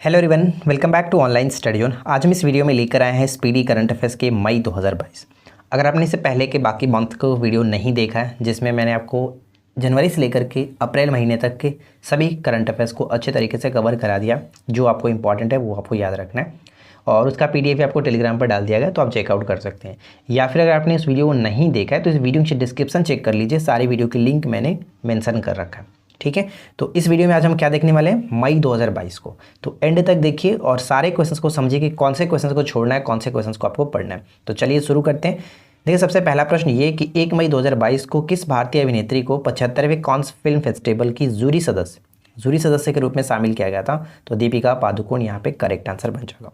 Hello everyone, welcome back to online study zone. आज हम इस वीडियो में लेकर आए हैं स्पीडी करंट अफेयर्स के मई 2022। अगर आपने इससे पहले के बाकी मंथ को वीडियो नहीं देखा है, जिसमें मैंने आपको जनवरी से लेकर के अप्रैल महीने तक के सभी करंट अफेयर्स को अच्छे तरीके से कवर करा दिया, जो आपको इंपॉर्टेंट है वो आपको याद रखना है, और उसका PDF आपको टेलीग्राम पर डाल दिया गया, तो आप चेकआउट कर सकते हैं। या फिर अगर आपने इस वीडियो को नहीं देखा है तो इस वीडियो की डिस्क्रिप्शन चेक कर लीजिए, सारी वीडियो की लिंक मैंने मेंशन कर रखा है। ठीक है, तो इस वीडियो में आज हम क्या देखने वाले हैं, मई 2022 को। तो एंड तक देखिए और सारे क्वेश्चंस को समझिए कि कौन से क्वेश्चंस को छोड़ना है, कौन से क्वेश्चंस को आपको पढ़ना है। तो चलिए शुरू करते हैं। देखिए, सबसे पहला प्रश्न ये कि 1 मई 2022 को किस भारतीय अभिनेत्री को 75वें कांस फिल्म फेस्टिवल की जूरी सदस्य के रूप में शामिल किया गया था? तो दीपिका पादुकोण यहाँ पे करेक्ट आंसर बन जाएगा।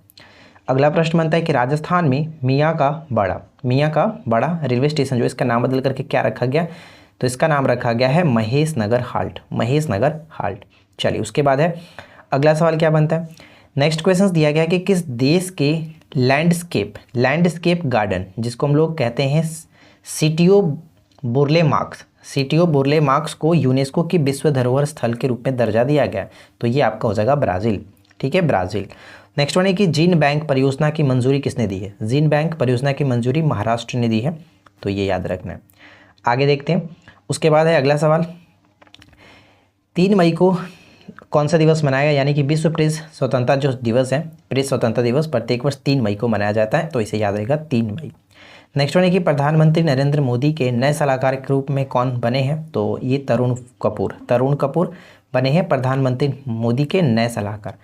अगला प्रश्न बनता है कि राजस्थान में मियाँ का बड़ा रेलवे स्टेशन जो इसका नाम बदल करके क्या रखा गया? तो इसका नाम रखा गया है महेश नगर हाल्ट। चलिए, उसके बाद है अगला सवाल क्या बनता है। नेक्स्ट क्वेश्चन दिया गया कि किस देश के लैंडस्केप गार्डन, जिसको हम लोग कहते हैं सिटियो बुर्ले मार्क्स को यूनेस्को की विश्व धरोहर स्थल के रूप में दर्जा दिया गया? तो ये आपका हो जाएगा ब्राज़ील। ठीक है, ब्राज़ील। नेक्स्ट वन है कि जीन बैंक परियोजना की मंजूरी किसने दी है? जीन बैंक परियोजना की मंजूरी महाराष्ट्र ने दी है, तो ये याद रखना है। आगे देखते हैं। उसके बाद है अगला सवाल, 3 मई को कौन सा दिवस मनाया गया? यानी कि विश्व प्रेस स्वतंत्रता जो दिवस है, प्रेस स्वतंत्रता दिवस प्रत्येक वर्ष 3 मई को मनाया जाता है, तो इसे याद रहेगा 3 मई। नेक्स्ट वन है कि प्रधानमंत्री नरेंद्र मोदी के नए सलाहकार के रूप में कौन बने हैं? तो ये तरुण कपूर बने हैं प्रधानमंत्री मोदी के नए सलाहकार।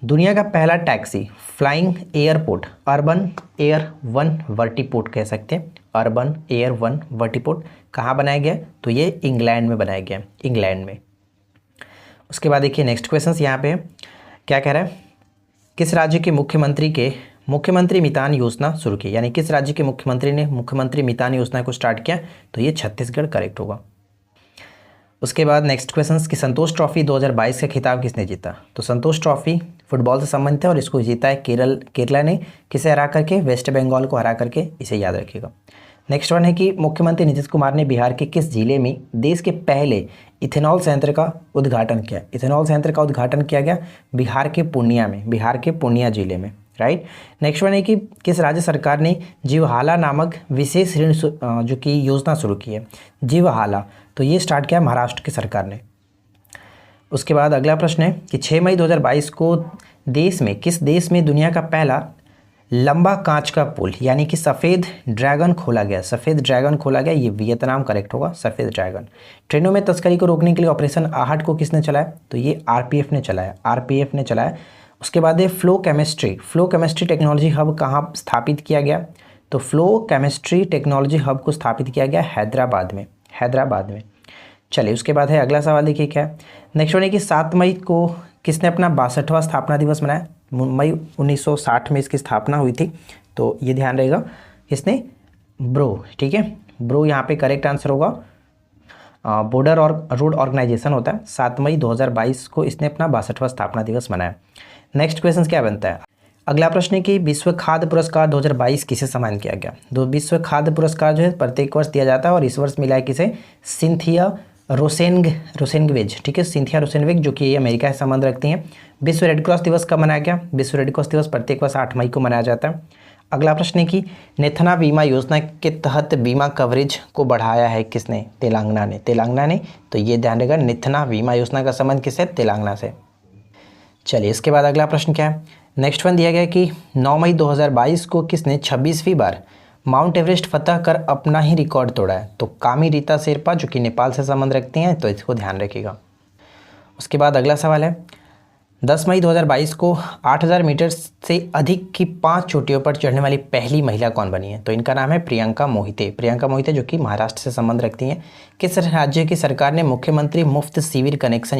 दुनिया का पहला taxi flying airport Urban Air One vertiport कह सकते हैं, अर्बन एयर वन वर्टीपोर्ट कहाँ बनाया गया? तो ये इंग्लैंड में बनाया गया, इंग्लैंड में। उसके बाद देखिए नेक्स्ट क्वेश्चन यहाँ पे क्या कह रहा है, किस राज्य के मुख्यमंत्री मितान योजना शुरू की? यानी किस राज्य के मुख्यमंत्री ने मुख्यमंत्री मितान योजना को स्टार्ट किया? तो ये छत्तीसगढ़ करेक्ट होगा। उसके बाद नेक्स्ट क्वेश्चन कि संतोष ट्रॉफी 2022 का खिताब किसने जीता? तो संतोष ट्रॉफी फुटबॉल से संबंधित है और इसको जीता है केरला ने। किसे हरा करके? वेस्ट बंगाल को हरा करके, इसे याद रखिएगा। नेक्स्ट वन है कि मुख्यमंत्री नीतीश कुमार ने बिहार के किस जिले में देश के पहले इथेनॉल संयंत्र का उद्घाटन किया? इथेनॉल संयंत्र का उद्घाटन किया गया बिहार के पूर्णिया जिले में, राइट। नेक्स्ट वन है कि किस राज्य सरकार ने जीवहाला नामक विशेष ऋण जो कि योजना शुरू की है? जीवहाला, तो ये स्टार्ट किया महाराष्ट्र की सरकार ने। उसके बाद अगला प्रश्न है कि 6 मई 2022 को किस देश में दुनिया का पहला लंबा कांच का पुल यानी कि सफ़ेद ड्रैगन खोला गया? ये वियतनाम करेक्ट होगा, सफ़ेद ड्रैगन। ट्रेनों में तस्करी को रोकने के लिए ऑपरेशन आहट को किसने चलाया? तो ये RPF ने चलाया। उसके बाद है फ्लो केमिस्ट्री टेक्नोलॉजी हब कहाँ स्थापित किया गया? तो फ्लो केमिस्ट्री टेक्नोलॉजी हब को स्थापित किया गया हैदराबाद में। चलिए, उसके बाद है अगला सवाल, देखिए क्या है। नेक्स्ट वन है कि 7 मई को किसने अपना 62वां स्थापना दिवस मनाया? मई 1960 में इसकी स्थापना हुई थी, तो ये ध्यान रहेगा। किसने? ब्रो। ठीक है, ब्रो यहाँ पे करेक्ट आंसर होगा। बॉर्डर और रोड ऑर्गेनाइजेशन होता है। 7 मई 2022 को इसने अपना 62वां स्थापना दिवस मनाया। नेक्स्ट क्वेश्चन क्या बनता है? अगला प्रश्न है कि विश्व खाद्य पुरस्कार 2022 किसे सम्मानित किया गया? विश्व खाद्य पुरस्कार जो है प्रत्येक वर्ष दिया जाता है और इस वर्ष मिला है किसे? सिंथिया रोसेनवेज। ठीक है, सिंथिया रोसेनवेज जो कि अमेरिका से संबंध रखती हैं। विश्व रेड क्रॉस दिवस कब मनाया गया? विश्व रेड क्रॉस दिवस प्रत्येक वर्ष 8 मई को मनाया जाता है। अगला प्रश्न है कि नेथना बीमा योजना के तहत बीमा कवरेज को बढ़ाया है किसने? तेलंगाना ने। तो ये ध्यान रहेगा, नेथना बीमा योजना का संबंध किससे? तेलंगाना से। चलिए, इसके बाद अगला प्रश्न क्या है? नेक्स्ट वन दिया गया कि 9 मई 2022 को किसने 26वीं बार माउंट एवरेस्ट फतह कर अपना ही रिकॉर्ड तोड़ा है? तो कामी रीता शेरपा जो कि नेपाल से संबंध रखती हैं, तो इसको ध्यान रखिएगा। उसके बाद अगला सवाल है, 10 मई 2022 को 8000 मीटर से अधिक की 5 चोटियों पर चढ़ने वाली पहली महिला कौन बनी है? तो इनका नाम है प्रियंका मोहिते जो कि महाराष्ट्र से संबंध रखती हैं। किस राज्य की सरकार ने मुख्यमंत्री मुफ्त शिविर कनेक्शन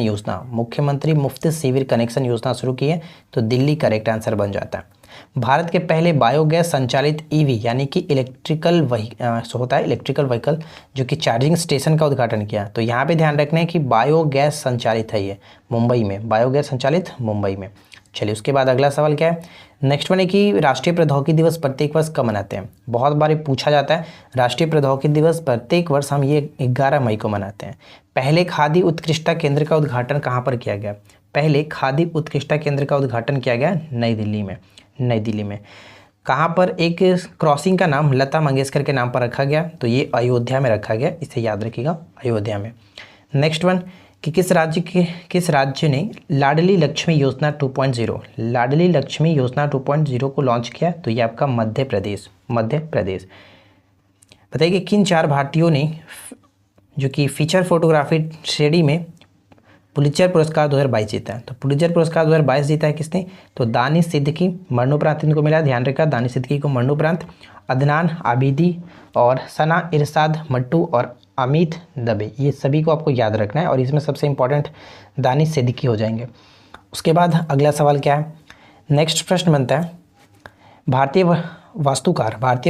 योजना शुरू की है? तो दिल्ली करेक्ट आंसर बन जाता है। भारत के पहले बायोगैस संचालित EV यानी कि इलेक्ट्रिकल व्हीकल जो कि चार्जिंग स्टेशन का उद्घाटन किया। तो यहाँ पे ध्यान रखना है कि बायोगैस संचालित है, ये बायोगैस संचालित मुंबई में। चलिए, उसके बाद अगला सवाल क्या है? नेक्स्ट वन है कि राष्ट्रीय प्रौद्योगिकी दिवस प्रत्येक वर्ष कब मनाते हैं? बहुत बार पूछा जाता है। राष्ट्रीय प्रौद्योगिकी दिवस प्रत्येक वर्ष हम ये 11 मई को मनाते हैं। पहले खादी उत्कृष्टता केंद्र का उद्घाटन कहाँ पर किया गया? पहले खादी उत्कृष्टता केंद्र का उद्घाटन किया गया? नई दिल्ली में। नई दिल्ली में। कहाँ पर एक क्रॉसिंग का नाम लता मंगेशकर के नाम पर रखा गया? तो ये अयोध्या में रखा गया, इसे याद रखिएगा, अयोध्या में। नेक्स्ट वन कि किस राज्य ने लाडली लक्ष्मी योजना 2.0 लाडली लक्ष्मी योजना 2.0 को लॉन्च किया? तो ये आपका मध्य प्रदेश। मध्य प्रदेश। बताइए कि किन 4 भारतीयों ने जो कि फीचर फोटोग्राफी श्रेणी में पुलित्जर पुरस्कार 2022 जीता है? तो पुलित्जर पुरस्कार 2022 जीता है किसने? तो दानिश सिद्दीकी, मरणोपरांत इनको मिला, ध्यान रखा, दानिश सिद्दीकी को मरणोपरांत, अदनान आबिदी और सना इरशाद मट्टू और अमित दबे, ये सभी को आपको याद रखना है और इसमें सबसे इंपॉर्टेंट दानिश सिद्दीकी हो जाएंगे। उसके बाद अगला सवाल क्या है? नेक्स्ट प्रश्न बनता है भारतीय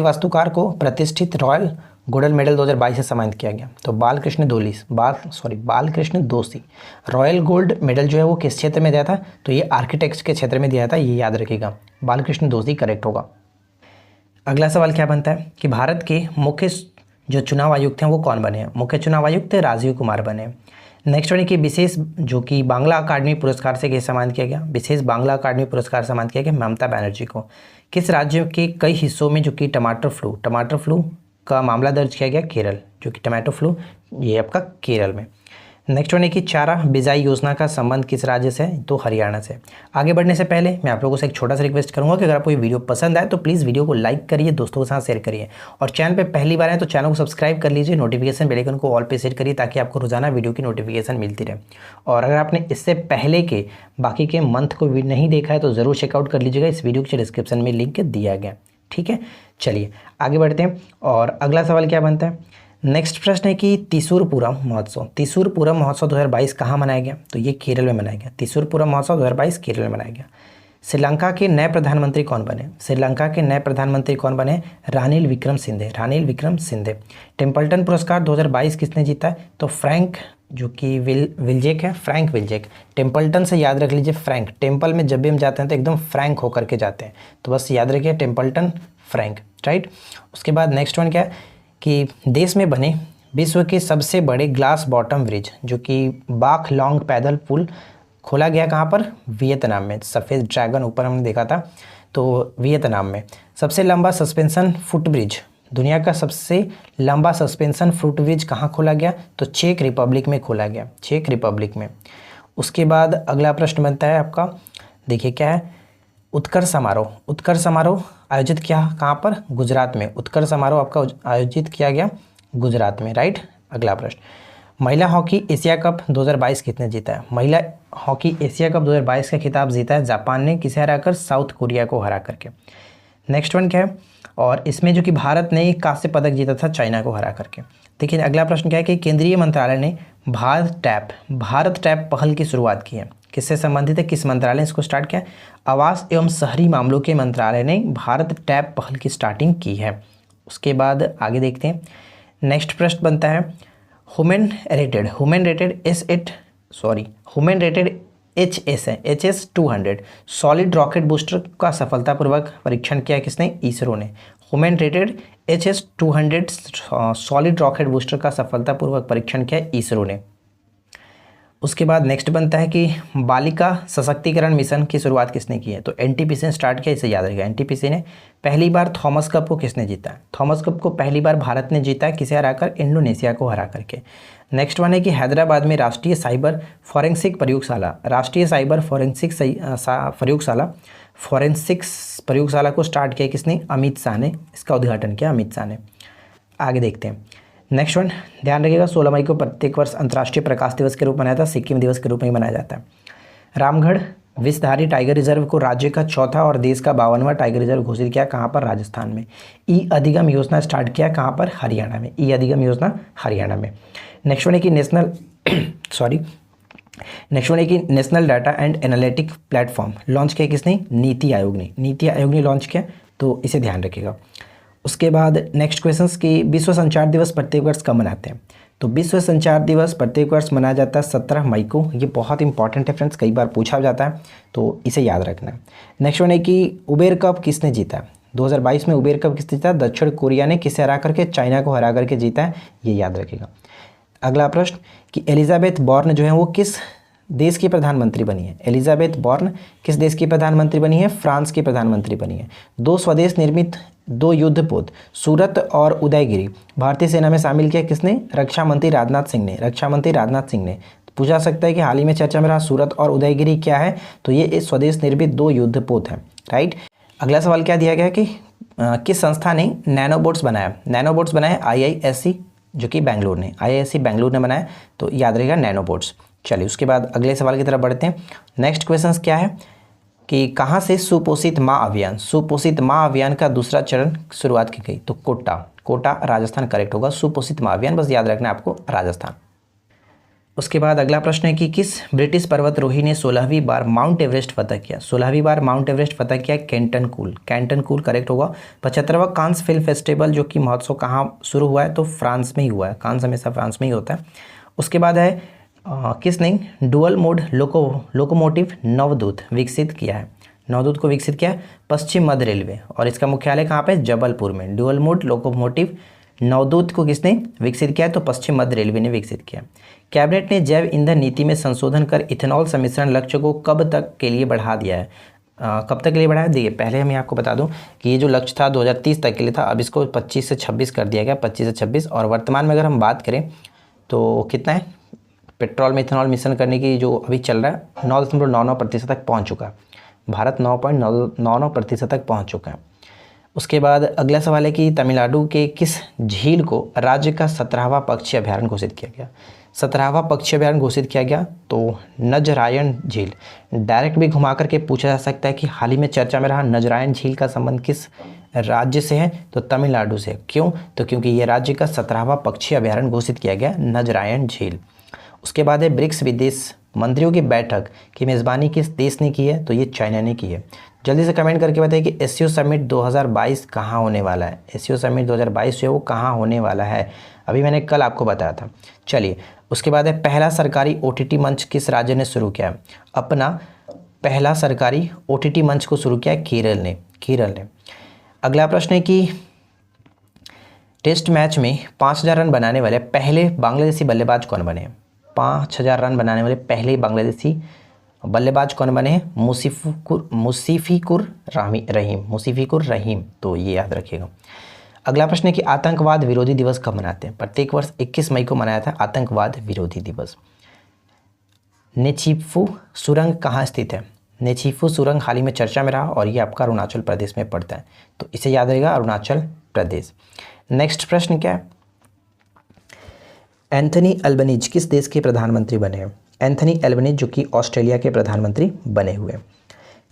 वास्तुकार को प्रतिष्ठित रॉयल गोल्डन मेडल 2022 से सम्मानित किया गया? तो बालकृष्ण दोषी। रॉयल गोल्ड मेडल जो है वो किस क्षेत्र में दिया था? तो ये आर्किटेक्ट्स के क्षेत्र में दिया था, ये याद रखिएगा, बालकृष्ण दोषी करेक्ट होगा। अगला सवाल क्या बनता है कि भारत के मुख्य जो चुनाव आयुक्त हैं वो कौन बने हैं? मुख्य चुनाव आयुक्त राजीव कुमार बने। नेक्स्ट वन कि विशेष जो कि बांग्ला अकादमी पुरस्कार से किसे सम्मानित किया गया? विशेष बांग्ला अकादमी पुरस्कार सम्मानित किया गया ममता बनर्जी को। किस राज्य के कई हिस्सों में जो कि टमाटर फ्लू का मामला दर्ज किया गया? केरल। जो कि टमाटो फ्लू ये आपका केरल में। नेक्स्ट वन है कि चारा बिजाई योजना का संबंध किस राज्य से है? तो हरियाणा से। आगे बढ़ने से पहले मैं आप लोगों से एक छोटा सा रिक्वेस्ट करूंगा कि अगर आपको ये वीडियो पसंद आए तो प्लीज़ वीडियो को लाइक करिए, दोस्तों के साथ शेयर करिए और चैनल पे पहली बार आए तो चैनल को सब्सक्राइब कर लीजिए, नोटिफिकेशन बेल आइकन को ऑल पे सेट करिए ताकि आपको रोजाना वीडियो की नोटिफिकेशन मिलती रहे। और अगर आपने इससे पहले के बाकी के मंथ को नहीं देखा है तो ज़रूर चेकआउट कर लीजिएगा, इस वीडियो के डिस्क्रिप्शन में लिंक दिया गया। ठीक है, चलिए आगे बढ़ते हैं और अगला सवाल क्या बनता है? नेक्स्ट प्रश्न है कि त्रिशूर पूरम महोत्सव 2022 कहाँ मनाया गया? तो ये केरल में मनाया गया। त्रिशूर पूरम महोत्सव 2022 केरल में मनाया गया। श्रीलंका के नए प्रधानमंत्री कौन बने? रानिल विक्रमसिंघे। टेम्पल्टन पुरस्कार 2022 किसने जीता है? तो फ्रैंक जो कि विल्जेक है, फ्रैंक विल्जेक। टेम्पल्टन से याद रख लीजिए, फ्रैंक, टेम्पल में जब भी हम जाते हैं तो एकदम फ्रैंक होकर के जाते हैं, तो बस याद रखिए टेम्पल्टन फ्रैंक, राइट। उसके बाद नेक्स्ट वन क्या है कि देश में बने विश्व के सबसे बड़े ग्लास बॉटम ब्रिज जो कि बाख लॉन्ग पैदल पुल खोला गया कहाँ पर? वियतनाम में। सफ़ेद ड्रैगन ऊपर हमने देखा था, तो वियतनाम में। सबसे लंबा सस्पेंशन फुट ब्रिज, दुनिया का सबसे लंबा सस्पेंशन फुट ब्रिज कहाँ खोला गया? तो चेक रिपब्लिक में खोला गया, चेक रिपब्लिक में। उसके बाद अगला प्रश्न बनता है आपका, देखिए क्या है, उत्कर्ष समारोह आयोजित किया कहाँ पर? गुजरात में। उत्कर्ष समारोह आपका आयोजित किया गया गुजरात में, राइट। अगला प्रश्न, महिला हॉकी एशिया कप 2022 किसने जीता है? महिला हॉकी एशिया कप 2022 का खिताब जीता है जापान ने, किसे हराकर? साउथ कोरिया को हरा करके। नेक्स्ट वन क्या है, और इसमें जो कि भारत ने कांस्य पदक जीता था चाइना को हरा करके। देखिए अगला प्रश्न क्या है कि केंद्रीय मंत्रालय ने भारत टैप पहल की शुरुआत की है, किससे संबंधित है? किस मंत्रालय ने इसको स्टार्ट किया? आवास एवं शहरी मामलों के मंत्रालय ने भारत टैप पहल की स्टार्टिंग की है। उसके बाद आगे देखते हैं, नेक्स्ट प्रश्न बनता है human rated HS-200 solid rocket booster का सफलतापूर्वक परीक्षण किया किसने? इसरो ने। Human rated HS-200 solid rocket booster का सफलतापूर्वक परीक्षण किया इसरो ने। उसके बाद नेक्स्ट बनता है कि बालिका सशक्तिकरण मिशन की शुरुआत किसने की है? तो NTPC ने स्टार्ट किया, इसे याद रखिएगा। NTPC ने। पहली बार थॉमस कप को किसने जीता है? थॉमस कप को पहली बार भारत ने जीता है, किसे हराकर? इंडोनेशिया को हरा करके। नेक्स्ट वन है कि हैदराबाद में राष्ट्रीय साइबर फॉरेंसिक प्रयोगशाला को स्टार्ट किया किसने? अमित शाह ने। इसका उद्घाटन किया अमित शाह ने। आगे देखते हैं, नेक्स्ट वन ध्यान रखिएगा, 16 मई को प्रत्येक वर्ष अंतर्राष्ट्रीय प्रकाश दिवस के रूप में मनाया जाता है, सिक्किम दिवस के रूप में मनाया जाता है। रामगढ़ विषधारी टाइगर रिजर्व को राज्य का चौथा और देश का 52वां टाइगर रिजर्व घोषित किया कहाँ पर? राजस्थान में। ई अधिगम योजना स्टार्ट किया कहाँ पर? हरियाणा में। ई अधिगम योजना हरियाणा में। नेक्स्ट वन है कि national data and analytic platform launch किया किसने? नीति आयोग ने लॉन्च किया, तो इसे ध्यान रखिएगा। उसके बाद नेक्स्ट क्वेश्चंस कि विश्व संचार दिवस प्रत्येक वर्ष कब मनाते हैं? तो विश्व संचार दिवस प्रत्येक वर्ष मनाया जाता है 17 मई को। ये बहुत इंपॉर्टेंट है फ्रेंड्स, कई बार पूछा जाता है, तो इसे याद रखना है। नेक्स्ट वन है कि उबेर कप किसने जीता? 2022 में उबेर कप किसने जीता? दक्षिण कोरिया ने। किसे हरा करके? चाइना को हरा करके जीता है, ये याद रखिएगा। अगला प्रश्न कि एलिजाबेथ बॉर्न जो है वो किस देश की प्रधानमंत्री बनी है? एलिजाबेथ बॉर्न किस देश की प्रधानमंत्री बनी है? फ्रांस की प्रधानमंत्री बनी है। 2 स्वदेश निर्मित 2 युद्धपोत सूरत और उदयगिरी भारतीय सेना में शामिल किया किसने? रक्षा मंत्री राजनाथ सिंह ने। रक्षा मंत्री राजनाथ सिंह ने। पूछा सकता है कि हाल ही में चर्चा में रहा सूरत और उदयगिरी क्या है, तो ये इस स्वदेश निर्मित 2 युद्धपोत हैं, राइट। अगला सवाल क्या दिया गया है कि किस संस्था ने नैनोबोट्स बनाया? नैनोबोट्स बनाए IISc जो कि बेंगलुरु ने, IISc बेंगलुरु ने बनाया, तो याद रहेगा नैनोबोट्स। चलिए उसके बाद अगले सवाल की तरफ बढ़ते हैं। नेक्स्ट क्वेश्चन क्या है कि कहाँ से सुपोषित माँ अभियान, सुपोषित माँ अभियान का दूसरा चरण शुरुआत की गई? तो कोटा राजस्थान करेक्ट होगा। सुपोषित माँ अभियान बस याद रखना है आपको, राजस्थान। उसके बाद अगला प्रश्न है कि किस ब्रिटिश पर्वतरोही ने 16वीं बार माउंट एवरेस्ट फतह किया? 16वीं बार माउंट एवरेस्ट फतह किया केंटन कूल। केंटन कूल करेक्ट होगा। 75वां कांस फिल्म फेस्टिवल जो कि महोत्सव कहाँ शुरू हुआ है? तो फ्रांस में ही हुआ है। कांस हमेशा फ्रांस में ही होता है। उसके बाद है किसने डुअल मोड लोकोमोटिव नवदूत विकसित किया है? नवदूत को विकसित किया है पश्चिम मध्य रेलवे, और इसका मुख्यालय कहाँ पे? जबलपुर में। डुअल मोड लोकोमोटिव नवदूत को किसने विकसित किया है? तो पश्चिम मध्य रेलवे ने विकसित किया। कैबिनेट ने जैव ईंधन नीति में संशोधन कर इथेनॉल सम्मिश्रण लक्ष्य को कब तक के लिए बढ़ा दिया है? कब तक के लिए बढ़ाया? देखिए पहले मैं आपको बता दूं कि ये जो लक्ष्य था 2030 तक के लिए था, अब इसको 25 से 26 कर दिया गया, 25 से 26। और वर्तमान में अगर हम बात करें तो कितना है पेट्रोल में इथेनॉल मिश्रण करने की जो अभी चल रहा है 9.99% तक पहुँच चुका है। भारत 9.99% तक पहुँच चुका है। उसके बाद अगला सवाल है कि तमिलनाडु के किस झील को राज्य का 17वां पक्षी अभ्यारण्य घोषित किया गया? 17वां पक्षी अभ्यारण्य घोषित किया गया तो नजरायण झील। डायरेक्ट भी घुमा करके पूछा जा सकता है कि हाल ही में चर्चा में रहा नजरायण झील का संबंध किस राज्य से है? तो तमिलनाडु से। क्यों? तो क्योंकि ये राज्य का 17वां पक्षी अभ्यारण्य घोषित किया गया नजरायण झील। उसके बाद है ब्रिक्स विदेश मंत्रियों की बैठक की मेज़बानी किस देश ने की है? तो ये चाइना ने की है। जल्दी से कमेंट करके बताइए कि एससीओ समिट 2022 कहाँ होने वाला है? एससीओ समिट 2022 जो है वो कहाँ होने वाला है? अभी मैंने कल आपको बताया था। चलिए उसके बाद है पहला सरकारी OTT मंच किस राज्य ने शुरू किया? अपना पहला सरकारी OTT मंच को शुरू किया केरल ने। अगला प्रश्न है कि टेस्ट मैच में 5000 रन बनाने वाले पहले बांग्लादेशी बल्लेबाज कौन बने? 5000 रन बनाने वाले पहले बांग्लादेशी बल्लेबाज कौन बने हैं? मुशीफिकुर रहीम, तो ये याद रखिएगा। अगला प्रश्न है कि आतंकवाद विरोधी दिवस कब मनाते हैं? प्रत्येक वर्ष 21 मई को मनाया था आतंकवाद विरोधी दिवस। नेचीफू सुरंग कहाँ स्थित है? नेचीफू सुरंग हाल ही में चर्चा में रहा और ये आपका अरुणाचल प्रदेश में पड़ता है, तो इसे याद रहेगा अरुणाचल प्रदेश। नेक्स्ट प्रश्न क्या है? एंथनी अल्बनीज किस देश के प्रधानमंत्री बने हैं? एंथनी अल्बनीज जो कि ऑस्ट्रेलिया के प्रधानमंत्री बने हुए।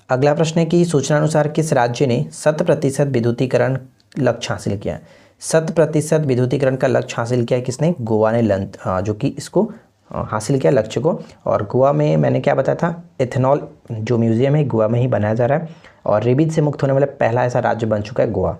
अगला प्रश्न है कि सूचना अनुसार किस राज्य ने 100% विद्युतीकरण लक्ष्य हासिल किया? 100% विद्युतीकरण का लक्ष्य हासिल किया किसने? गोवा ने जो कि इसको हासिल किया लक्ष्य को। और गोवा में मैंने क्या बताया था? एथेनॉल जो म्यूजियम है गोवा में ही बनाया जा रहा है और रेबीज से मुक्त होने वाला पहला ऐसा राज्य बन चुका है गोवा।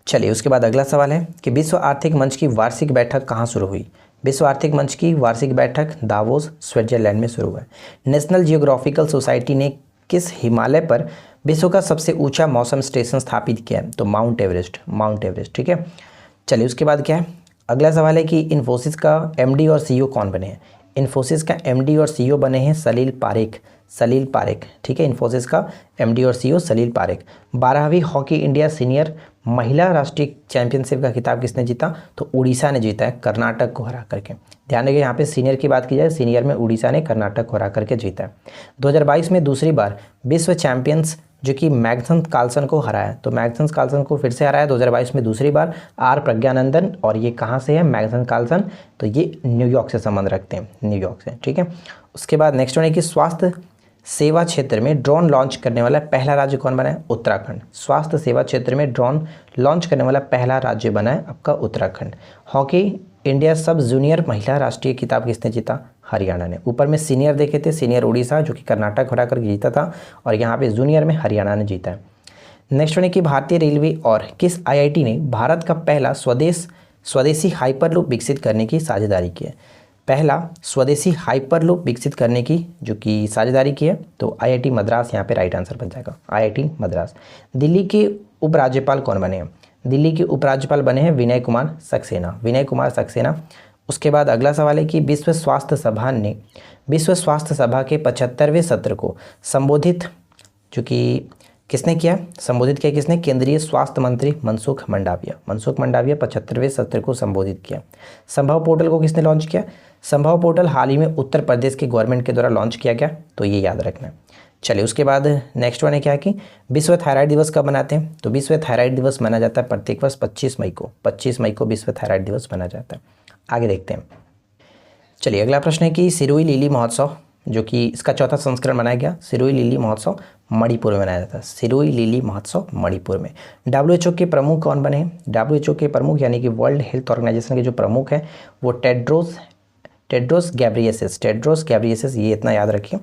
चलिए उसके बाद अगला सवाल है कि विश्व आर्थिक मंच की वार्षिक बैठक कहाँ शुरू हुई? विश्व आर्थिक मंच की वार्षिक बैठक दावोस स्विट्जरलैंड में शुरू हुआ। नेशनल जियोग्राफिकल सोसाइटी ने किस हिमालय पर विश्व का सबसे ऊंचा मौसम स्टेशन स्थापित किया है? तो माउंट एवरेस्ट। ठीक है। चलिए उसके बाद क्या है? अगला सवाल है कि इन्फोसिस का MD और CEO कौन बने हैं? इन्फोसिस का MD और CEO बने हैं सलील पारेख। ठीक है, इन्फोसिस का MD और CEO सलील पारेख। 12वीं हॉकी इंडिया सीनियर महिला राष्ट्रीय चैंपियनशिप का खिताब किसने जीता? तो उड़ीसा ने जीता है कर्नाटक को हरा करके। ध्यान रखिए यहाँ पे सीनियर की बात की जाए, सीनियर में उड़ीसा ने कर्नाटक को हरा करके जीता है। 2022 में दूसरी बार विश्व चैंपियंस जो कि मैग्नस कार्लसन को हराया, तो मैग्नस कार्लसन को फिर से हराया 2022 में दूसरी बार R प्रज्ञानंदन। और ये कहाँ से है मैग्नस कार्लसन? तो ये न्यूयॉर्क से संबंध रखते हैं, न्यूयॉर्क से। ठीक है। उसके बाद नेक्स्ट वन है कि स्वास्थ्य सेवा क्षेत्र में ड्रोन लॉन्च करने वाला पहला राज्य कौन बना है? उत्तराखंड। स्वास्थ्य सेवा क्षेत्र में ड्रोन लॉन्च करने वाला पहला राज्य बना है आपका उत्तराखंड। हॉकी इंडिया सब जूनियर महिला राष्ट्रीय खिताब किसने जीता? हरियाणा ने। ऊपर में सीनियर देखे थे, सीनियर उड़ीसा जो कि कर्नाटक हरा कर जीता था, और यहाँ पे जूनियर में हरियाणा ने जीता है। नेक्स्ट वन है कि भारतीय रेलवे और किस IIT ने भारत का पहला स्वदेशी हाइपरलूप विकसित करने की साझेदारी की है? पहला स्वदेशी हाइपरलूप विकसित करने की जो कि साझेदारी की है, तो IIT मद्रास यहाँ पे राइट आंसर बन जाएगा, IIT मद्रास। दिल्ली के उपराज्यपाल कौन बने हैं? दिल्ली के उपराज्यपाल बने हैं विनय कुमार सक्सेना। उसके बाद अगला सवाल है कि विश्व स्वास्थ्य सभा के 75वें सत्र को संबोधित जो कि किसने किया, संबोधित किया किसने, केंद्रीय स्वास्थ्य मंत्री मनसुख मंडाविया 75वें सत्र को संबोधित किया। संभव पोर्टल को किसने लॉन्च किया, संभव पोर्टल हाल ही में उत्तर प्रदेश की गवर्नमेंट के द्वारा लॉन्च किया गया, तो ये याद रखना है। चलिए उसके बाद नेक्स्ट वन है क्या कि विश्व थायराइड दिवस कब मनाते हैं, तो विश्व थायराइड दिवस मनाया जाता है प्रत्येक वर्ष 25 मई को विश्व थायराइड दिवस मनाया जाता है। आगे देखते हैं। चलिए अगला प्रश्न है कि सिरोही लिली महोत्सव जो कि इसका चौथा संस्करण मनाया गया, सिरोही लिली महोत्सव मणिपुर में मनाया जाता है। सिरोही लिली महोत्सव मणिपुर में। WHO के प्रमुख कौन बने हैं, WHO के प्रमुख यानी कि वर्ल्ड हेल्थ ऑर्गेनाइजेशन के जो प्रमुख हैं वो टेड्रोस गैब्रियेसस, ये इतना याद रखिए।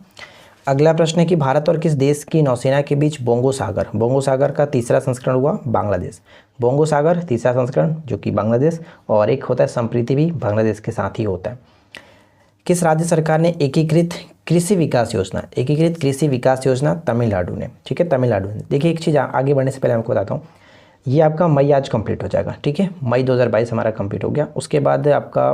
अगला प्रश्न है कि भारत और किस देश की नौसेना के बीच बोंगो सागर का तीसरा संस्करण हुआ, बांग्लादेश। बोंगो सागर तीसरा संस्करण जो कि बांग्लादेश, और एक होता है संप्रीति भी बांग्लादेश के साथ ही होता है। किस राज्य सरकार ने एकीकृत कृषि विकास योजना, तमिलनाडु ने, ठीक है, तमिलनाडु ने। देखिए एक चीज़ आगे बढ़ने से पहले आपको बताता हूँ, ये आपका मई आज कंप्लीट हो जाएगा, ठीक है, मई 2022 हमारा कंप्लीट हो गया। उसके बाद आपका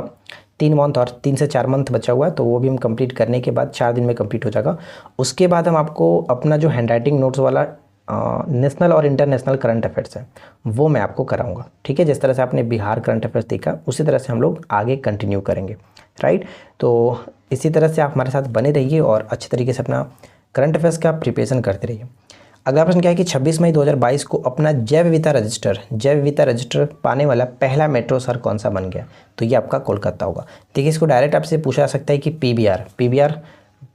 3 मंथ और 3 से 4 मंथ बचा हुआ है, तो वो भी हम कंप्लीट करने के बाद 4 दिन में कंप्लीट हो जाएगा। उसके बाद हम आपको अपना जो हैंडराइटिंग नोट्स वाला नेशनल और इंटरनेशनल करंट अफेयर्स है वो मैं आपको कराऊंगा, ठीक है। जिस तरह से आपने बिहार करंट अफेयर्स देखा उसी तरह से हम लोग आगे कंटिन्यू करेंगे, राइट। तो इसी तरह से आप हमारे साथ बने रहिए और अच्छी तरीके से अपना करंट अफेयर्स का प्रिपरेशन करते रहिए। अगला प्रश्न क्या है कि 26 मई 2022 को अपना जैव विविधता रजिस्टर पाने वाला पहला मेट्रो शहर कौन सा बन गया, तो ये आपका कोलकाता होगा। देखिए इसको डायरेक्ट आपसे पूछा जा सकता है कि PBR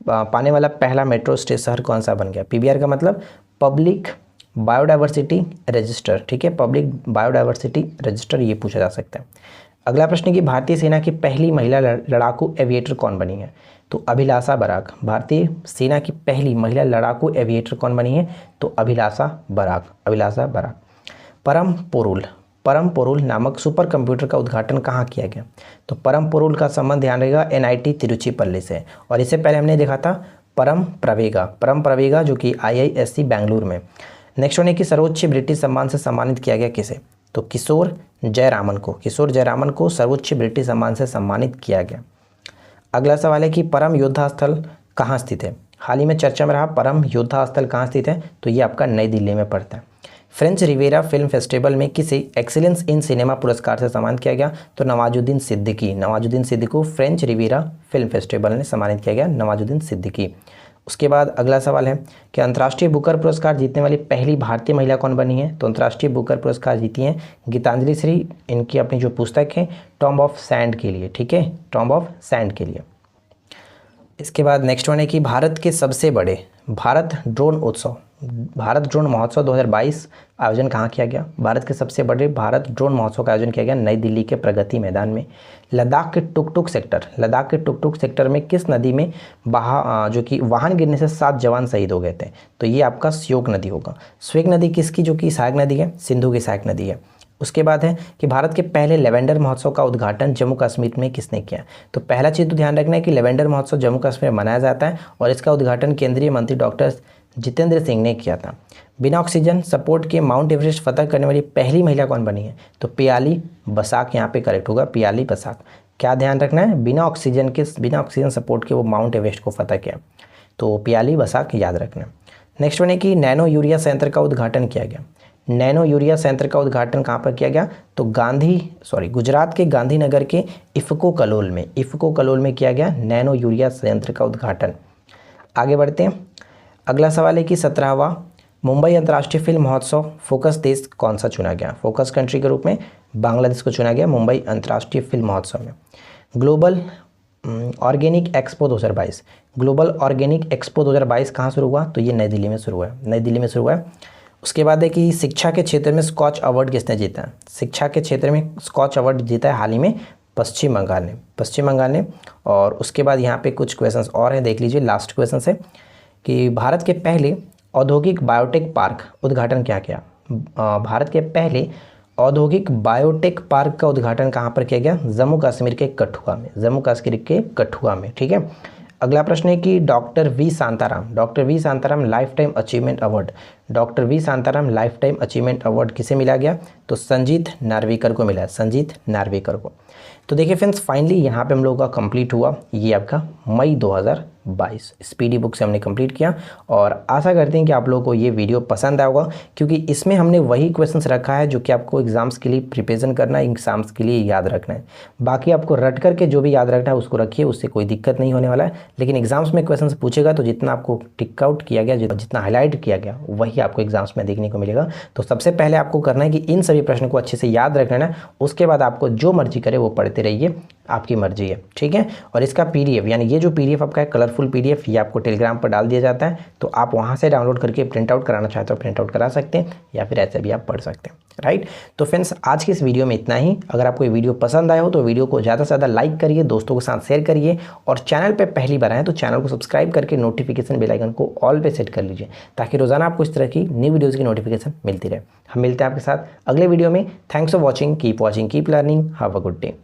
पाने वाला पहला मेट्रो शहर कौन सा बन गया। PBR का मतलब पब्लिक बायोडाइवर्सिटी रजिस्टर, ठीक है, पब्लिक बायोडाइवर्सिटी रजिस्टर, ये पूछा जा सकता है। अगला प्रश्न है कि भारतीय सेना की पहली महिला लड़ाकू एविएटर कौन बनी है, तो अभिलाषा बराक। भारतीय सेना की पहली महिला लड़ाकू एविएटर कौन बनी है, तो अभिलाषा बराक। परम पोरुल नामक सुपर कंप्यूटर का उद्घाटन कहाँ किया गया, तो परम पोरुल का संबंध ध्यान रहेगा NIT तिरुचिपल्ली से, और इससे पहले हमने देखा था परम प्रवेगा जो कि IISc बेंगलुरु में। नेक्स्ट वन है कि सर्वोच्च ब्रिटिश सम्मान से सम्मानित किया गया किसे, तो किशोर जयरामन को सर्वोच्च ब्रिटिश सम्मान से सम्मानित किया गया। अगला सवाल है कि परम योद्धा स्थल कहाँ स्थित है, हाल ही में चर्चा में रहा परम योद्धा स्थल कहाँ स्थित है, तो ये आपका नई दिल्ली में पड़ता है। फ्रेंच रिवेरा फिल्म फेस्टिवल में किसे एक्सीलेंस इन सिनेमा पुरस्कार से सम्मानित किया गया, तो नवाजुद्दीन सिद्दीकी को फ्रेंच रिवेरा फिल्म फेस्टिवल ने सम्मानित किया गया, नवाजुद्दीन सिद्दीकी। उसके बाद अगला सवाल है कि अंतर्राष्ट्रीय बुकर पुरस्कार जीतने वाली पहली भारतीय महिला कौन बनी है, तो अंतर्राष्ट्रीय बुकर पुरस्कार जीती हैं गीतांजलि श्री, इनकी अपनी जो पुस्तक है टॉम्ब ऑफ सैंड के लिए, ठीक है, टॉम्ब ऑफ सैंड के लिए। इसके बाद नेक्स्ट वन है कि भारत के सबसे बड़े भारत ड्रोन महोत्सव 2022 आयोजन कहाँ किया गया, भारत के सबसे बड़े भारत ड्रोन महोत्सव का आयोजन किया गया नई दिल्ली के प्रगति मैदान में। लद्दाख के टुकटुक सेक्टर में किस नदी में जो कि वाहन गिरने से 7 जवान शहीद हो गए थे, तो ये आपका श्योक नदी होगा। श्वेक नदी किसकी, जो कि सहायक नदी है, सिंधु की सहायक नदी है। उसके बाद है कि भारत के पहले लेवेंडर महोत्सव का उद्घाटन जम्मू कश्मीर में किसने किया, तो पहला चीज़ तो ध्यान रखना है कि लेवेंडर महोत्सव जम्मू कश्मीर में मनाया जाता है और इसका उद्घाटन केंद्रीय मंत्री डॉक्टर जितेंद्र सिंह ने किया था। बिना ऑक्सीजन सपोर्ट के माउंट एवरेस्ट फतह करने वाली पहली महिला कौन बनी है, तो पियाली बसाक, यहाँ पे करेक्ट होगा पियाली बसाक। क्या ध्यान रखना है, बिना ऑक्सीजन सपोर्ट के वो माउंट एवरेस्ट को फतह किया, तो पियाली बसाक याद रखना। नेक्स्ट वन है कि नैनो यूरिया संयंत्र का उद्घाटन किया गया। नैनो यूरिया संयंत्र का उद्घाटन कहाँ पर किया गया, तो गुजरात के गांधीनगर के इफ्को कलोल में किया गया नैनो यूरिया संयंत्र का उद्घाटन। आगे बढ़ते हैं। अगला सवाल है कि 17वां मुंबई अंतर्राष्ट्रीय फिल्म महोत्सव फोकस देश कौन सा चुना गया, फोकस कंट्री के रूप में बांग्लादेश को चुना गया मुंबई अंतर्राष्ट्रीय फिल्म महोत्सव में। ग्लोबल ऑर्गेनिक एक्सपो 2022 कहाँ शुरू हुआ, तो ये नई दिल्ली में शुरू हुआ है। उसके बाद है कि शिक्षा के क्षेत्र में स्कॉच अवार्ड किसने जीता है, शिक्षा के क्षेत्र में स्कॉच अवार्ड जीता है हाल ही में पश्चिम बंगाल ने। और उसके बाद यहाँ पे कुछ क्वेश्चंस और हैं, देख लीजिए। लास्ट क्वेश्चन है कि भारत के पहले औद्योगिक बायोटेक पार्क उद्घाटन क्या किया, भारत के पहले औद्योगिक बायोटेक पार्क का उद्घाटन कहाँ पर किया गया, जम्मू कश्मीर के कठुआ में, ठीक है। अगला प्रश्न है कि doctor V Shantaram life time achievement award doctor V Shantaram life time achievement award किसे मिला गया? तो संजीत नार्वेकर को मिला, संजीत नार्वेकर को। तो देखिए फ्रेंड्स, फाइनली यहाँ पे हम लोगों का कंप्लीट हुआ ये आपका मई 2022 स्पीडी बुक से हमने कंप्लीट किया। और आशा करते हैं कि आप लोगों को ये वीडियो पसंद आएगा, क्योंकि इसमें हमने वही क्वेश्चंस रखा है जो कि आपको एग्जाम्स के लिए प्रिपरेशन करना है, एग्जाम्स के लिए याद रखना है। बाकी आपको रट करके जो भी याद रखना है उसको रखिए, उससे कोई दिक्कत नहीं होने वाला है। लेकिन एग्जाम्स में क्वेश्चन पूछेगा तो जितना आपको टिक आउट किया गया, जितना हाईलाइट किया गया, वही आपको एग्जाम्स में देखने को मिलेगा। तो सबसे पहले आपको करना है कि इन सभी प्रश्नों को अच्छे से याद रखना है। उसके बाद आपको जो मर्जी करे वो पढ़ते रहिए, आपकी मर्जी है, ठीक है। और इसका पीडीएफ, यानी ये जो पीडीएफ आपका है कलरफुल पीडीएफ, ये आपको टेलीग्राम पर डाल दिया जाता है। तो आप वहाँ से डाउनलोड करके प्रिंट आउट कराना चाहते हो प्रिंट आउट करा सकते हैं, या फिर ऐसे भी आप पढ़ सकते हैं, राइट। तो फ्रेंड्स, आज की इस वीडियो में इतना ही। अगर आपको ये वीडियो पसंद आया हो तो वीडियो को ज़्यादा से ज़्यादा लाइक करिए, दोस्तों के साथ शेयर करिए, और चैनल पर पहली बार आए तो चैनल को सब्सक्राइब करके नोटिफिकेशन बेल आइकन को ऑल पे सेट कर लीजिए, ताकि रोजाना आपको इस तरह की न्यू वीडियोज़ की नोटिफिकेशन मिलती रहे। हम मिलते हैं आपके साथ अगले वीडियो में। Thanks for watching, keep learning, have a good day.